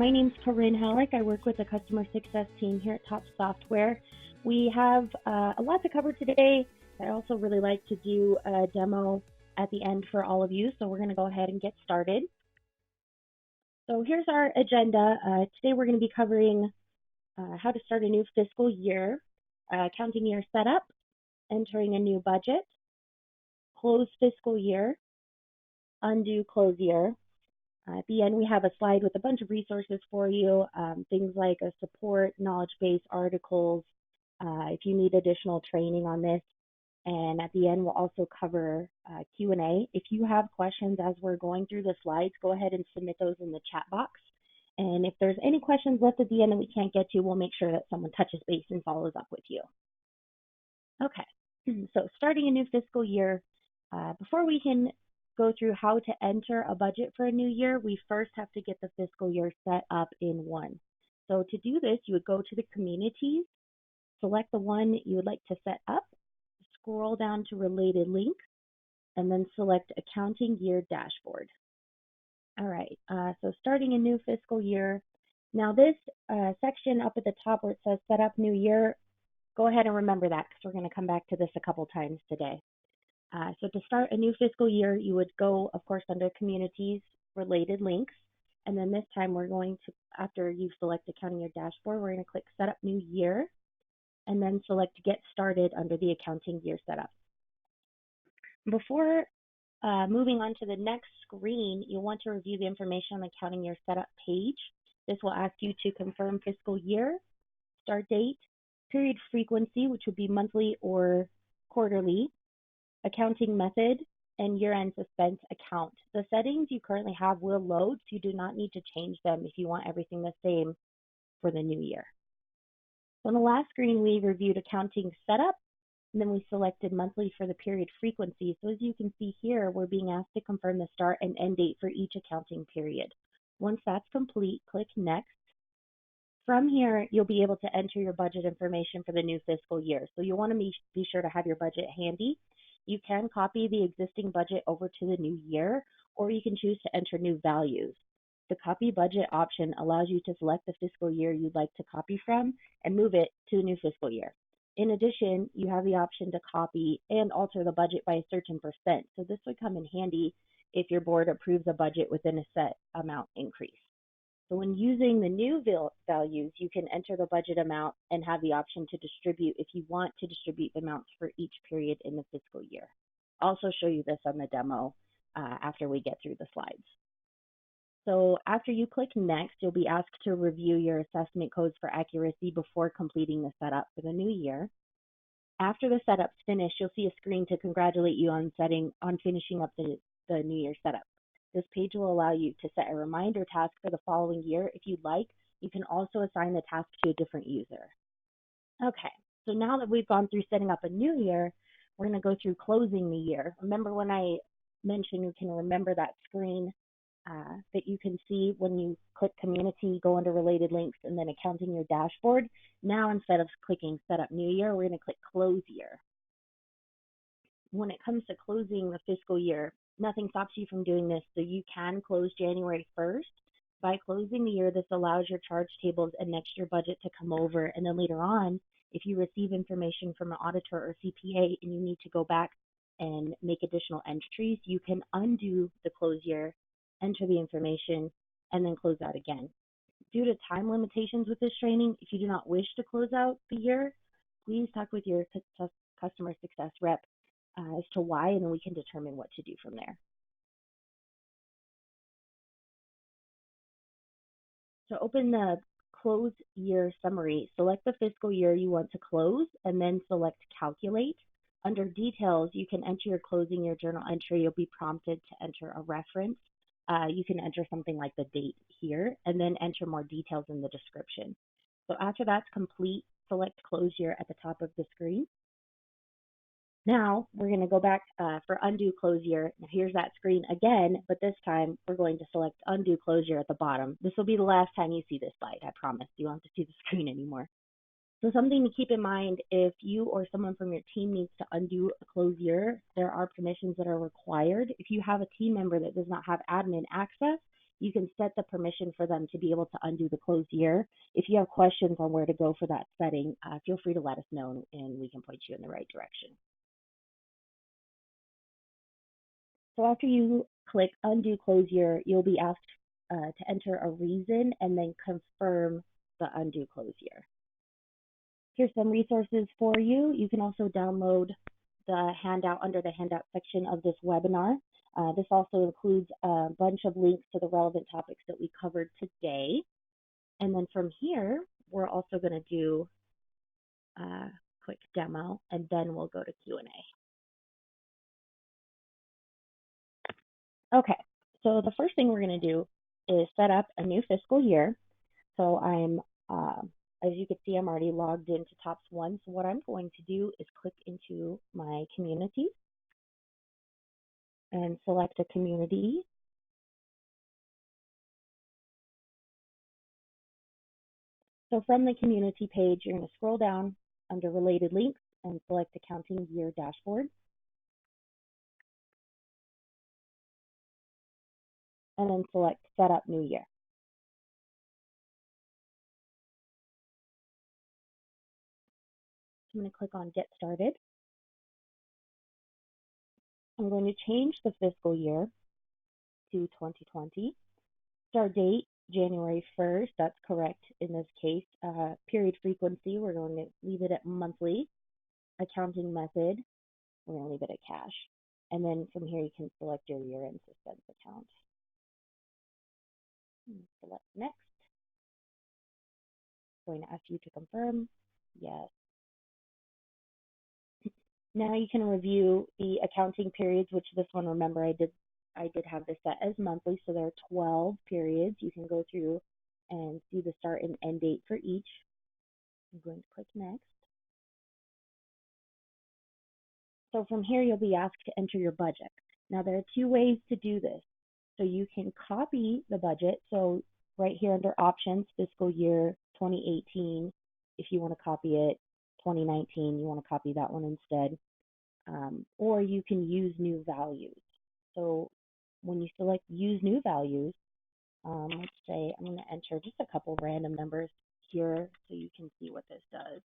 My name's Karin Hallock. I work with the customer success team here at Top Software. We have a lot to cover today. I also really like to do a demo at the end for all of you, so we're going to go ahead and get started. So here's our agenda. Today we're going to be covering how to start a new fiscal year, accounting year setup, entering a new budget, close fiscal year, undo close year. At the end, we have a slide with a bunch of resources for you, things like a support, knowledge base, articles, if you need additional training on this. And at the end, we'll also cover Q&A. If you have questions as we're going through the slides, go ahead and submit those in the chat box. And if there's any questions left at the end that we can't get to, we'll make sure that someone touches base and follows up with you. Okay, so starting a new fiscal year, before we can go through how to enter a budget for a new year, we first have to get the fiscal year set up in one. So to do this, you would go to the communities, select the one you would like to set up, scroll down to related links, and then select accounting year dashboard. All right, so starting a new fiscal year. Now this section up at the top where it says set up new year, go ahead and remember that because we're going to come back to this a couple times today. So to start a new fiscal year, you would go, of course, under communities, related links. And then this time we're going to, after you select accounting year dashboard, we're going to click set up new year and then select get started under the accounting year setup. Before moving on to the next screen, you'll want to review the information on the accounting year setup page. This will ask you to confirm fiscal year, start date, period frequency, which would be monthly or quarterly, accounting method, and year-end suspense account. The settings you currently have will load, so you do not need to change them if you want everything the same for the new year. So on the last screen, we reviewed accounting setup, and then we selected monthly for the period frequency. So as you can see here, we're being asked to confirm the start and end date for each accounting period. Once that's complete, click next. From here, you'll be able to enter your budget information for the new fiscal year. So you'll want to be sure to have your budget handy. You can copy the existing budget over to the new year, or you can choose to enter new values. The copy budget option allows you to select the fiscal year you'd like to copy from and move it to the new fiscal year. In addition, you have the option to copy and alter the budget by a certain percent. So this would come in handy if your board approves a budget within a set amount increase. So when using the new values, you can enter the budget amount and have the option to distribute if you want to distribute the amounts for each period in the fiscal year. I'll also show you this on the demo after we get through the slides. So after you click next, you'll be asked to review your assessment codes for accuracy before completing the setup for the new year. After the setup's finished, you'll see a screen to congratulate you on finishing up the new year setup. This page will allow you to set a reminder task for the following year. If you'd like, you can also assign the task to a different user. Okay, so now that we've gone through setting up a new year, we're going to go through closing the year. Remember when I mentioned you can remember that screen that you can see when you click community, go under related links, and then accounting your dashboard. Now instead of clicking set up new year, we're going to click close year. When it comes to closing the fiscal year, nothing stops you from doing this, so you can close January 1st. By closing the year, this allows your charge tables and next year budget to come over, and then later on, if you receive information from an auditor or CPA and you need to go back and make additional entries, you can undo the close year, enter the information, and then close out again. Due to time limitations with this training, if you do not wish to close out the year, please talk with your customer success rep as to why, and then we can determine what to do from there. So open the close year summary, select the fiscal year you want to close, and then select calculate. Under details, you can enter your closing year journal entry. You'll be prompted to enter a reference. You can enter something like the date here, and then enter more details in the description. So after that's complete, select close year at the top of the screen. Now we're going to go back for undo close year. Now here's that screen again, but this time we're going to select undo close year at the bottom. This will be the last time you see this slide, I promise. You won't have to see the screen anymore. So something to keep in mind, if you or someone from your team needs to undo a close year, there are permissions that are required. If you have a team member that does not have admin access, you can set the permission for them to be able to undo the closed year. If you have questions on where to go for that setting, feel free to let us know and we can point you in the right direction. So after you click undo close year, you'll be asked to enter a reason and then confirm the undo close year. Here's some resources for you. You can also download the handout under the handout section of this webinar. This also includes a bunch of links to the relevant topics that we covered today. And then from here, we're also going to do a quick demo, and then we'll go to Q&A. Okay, so the first thing we're going to do is set up a new fiscal year. So as you can see, I'm already logged into TOPS 1. So what I'm going to do is click into my community and select a community. So from the community page, you're going to scroll down under related links and select Accounting Year Dashboard. And then select Set Up New Year. I'm going to click on Get Started. I'm going to change the fiscal year to 2020. Start date, January 1st. That's correct in this case. Period frequency, we're going to leave it at monthly. Accounting method, we're going to leave it at cash. And then from here, you can select your year-end suspense account. Select Next. Going to ask you to confirm. Yes. Now you can review the accounting periods, which this one, remember, I did have this set as monthly, so there are 12 periods. You can go through and see the start and end date for each. I'm going to click Next. So from here, you'll be asked to enter your budget. Now, there are two ways to do this. So you can copy the budget. So right here under Options, Fiscal Year 2018, if you want to copy it, 2019, you want to copy that one instead. Or you can use new values. So when you select Use New Values, let's say I'm going to enter just a couple random numbers here so you can see what this does.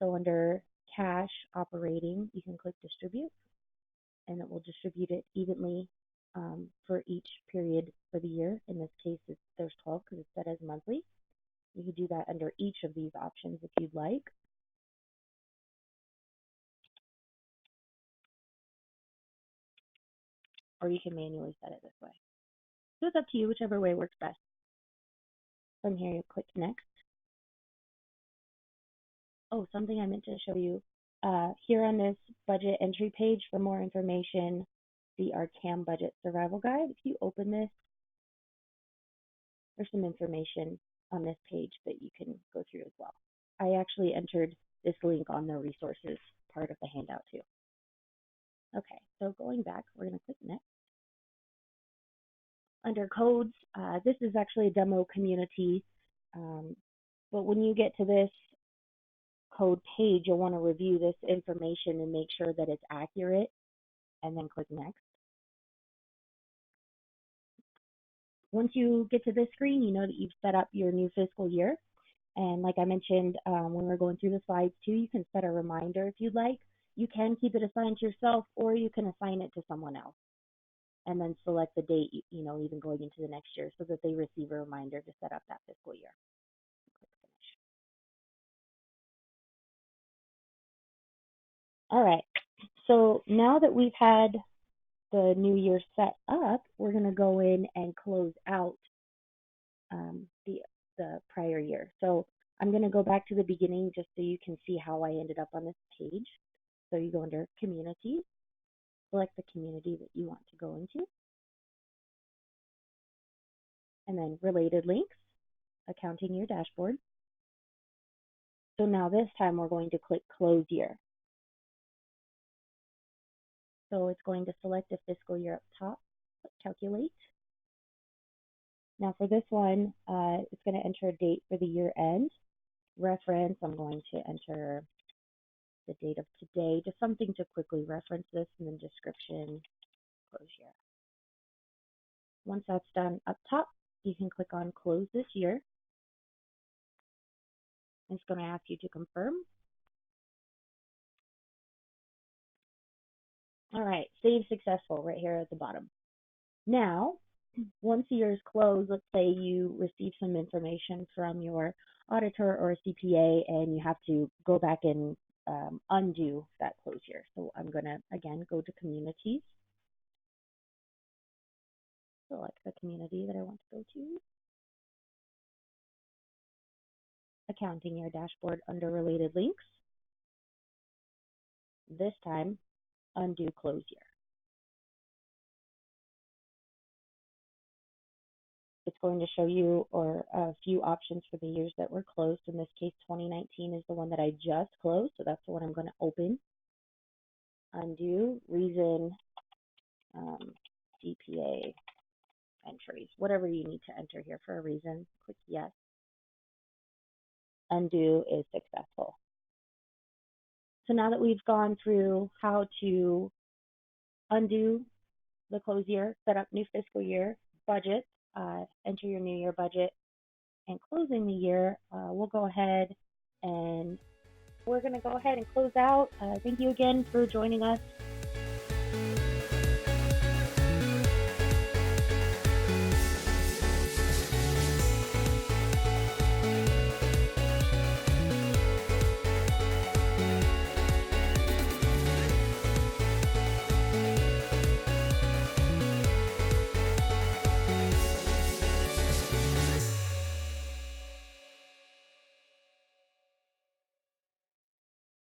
So under Cash Operating, you can click Distribute, and it will distribute it evenly for each period for the year. In this case, there's 12 because it's set as monthly. You can do that under each of these options if you'd like. Or you can manually set it this way. So it's up to you, whichever way works best. From here, you click Next. Oh, something I meant to show you. Here on this budget entry page, for more information, see our CAM Budget Survival Guide. If you open this, there's some information on this page that you can go through as well. I actually entered this link on the resources part of the handout too. Okay, so going back, we're going to click Next. Under codes, this is actually a demo community, but when you get to this code page, you'll want to review this information and make sure that it's accurate, and then click Next. Once you get to this screen, you know that you've set up your new fiscal year. And like I mentioned when we were going through the slides too, you can set a reminder if you'd like. You can keep it assigned to yourself, or you can assign it to someone else. And then select the date, even going into the next year so that they receive a reminder to set up that fiscal year. Click Finish. All right, so now that we've had the new year set up, we're going to go in and close out the prior year. So I'm going to go back to the beginning just so you can see how I ended up on this page. So you go under Communities, select the community that you want to go into, and then Related Links, Accounting Year Dashboard. So now this time we're going to click Close Year. So it's going to select a fiscal year up top, click Calculate. Now for this one, it's going to enter a date for the year end. Reference, I'm going to enter the date of today, just something to quickly reference this, and then description, close year. Once that's done up top, you can click on Close this year. It's going to ask you to confirm. All right, save successful right here at the bottom. Now, once the year is closed, let's say you receive some information from your auditor or CPA and you have to go back and undo that close year. So I'm going to, again, go to Communities. Select the community that I want to go to. Accounting Year Dashboard under Related Links. This time, undo close year. It's going to show you a few options for the years that were closed. In this case, 2019 is the one that I just closed, so that's the one I'm going to open. Undo, reason, CPA entries, whatever you need to enter here for a reason. Click yes. Undo is successful. So now that we've gone through how to undo the close year, set up new fiscal year, budget, enter your new year budget, and closing the year, we'll go ahead and we're going to go ahead and close out. Thank you again for joining us